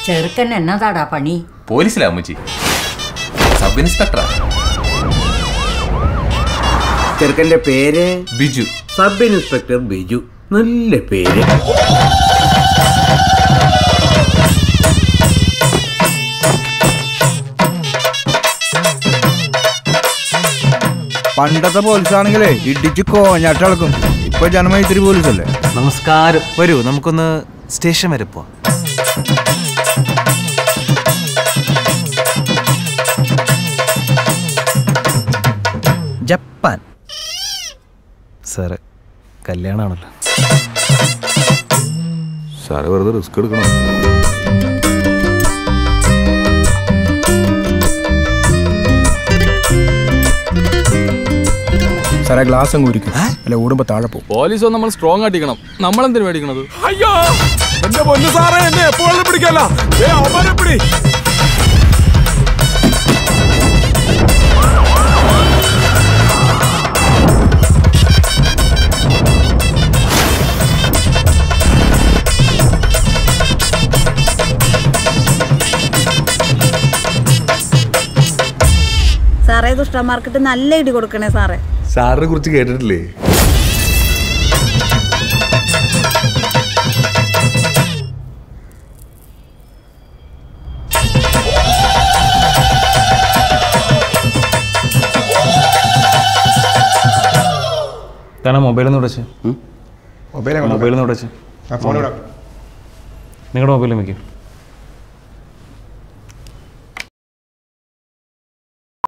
ചെറുക്കൻ എന്നതാടാ പണി? പോലീസിലാ അമ്മച്ചി, സബ് ഇൻസ്പെക്ടറാ. ചെറുക്കന്റെ പേര് ബിജു. സബ് ഇൻസ്പെക്ടർ ബിജു, നല്ല പേര്. പണ്ടത്തെ പോലീസാണെങ്കിലേ ഇടിച്ച് കോഞ്ഞാട്ടളക്കും. ഇപ്പൊ ജനമൈത്രി പോലീസല്ലേ. നമസ്കാരം. വരൂ, നമുക്കൊന്ന് സ്റ്റേഷൻ വരെ പോവാം. ജപ്പാൻ. സാറ് കല്യാണമാണല്ലോ. സാറ് വെറുതെ റിസ്ക് എടുക്കണം. സാറേ ഗ്ലാസ് അങ്ങ് ഉരിക്കും, അല്ല ഓടുമ്പോ താഴെ പോകും. പോലീസ് നമ്മൾ സ്ട്രോങ് ആട്ടിക്കണം. നമ്മളെന്തിനു മേടിക്കണത്? അയ്യോ എന്റെ പൊന്നു സാറേ, എന്നെ എപ്പോഴും പിടിക്കല്ല. അവനെ പിടി. സാറേ ദുഷ്ടന്മാർക്കിട്ട് നല്ല ഇടി കൊടുക്കണേ സാറേ. സാറിനെ കുറിച്ച് കേട്ടിട്ടില്ലേ? മൊബൈലൊന്നും വിടച്ച് നിങ്ങളുടെ മൊബൈലിൽ വയ്ക്കും.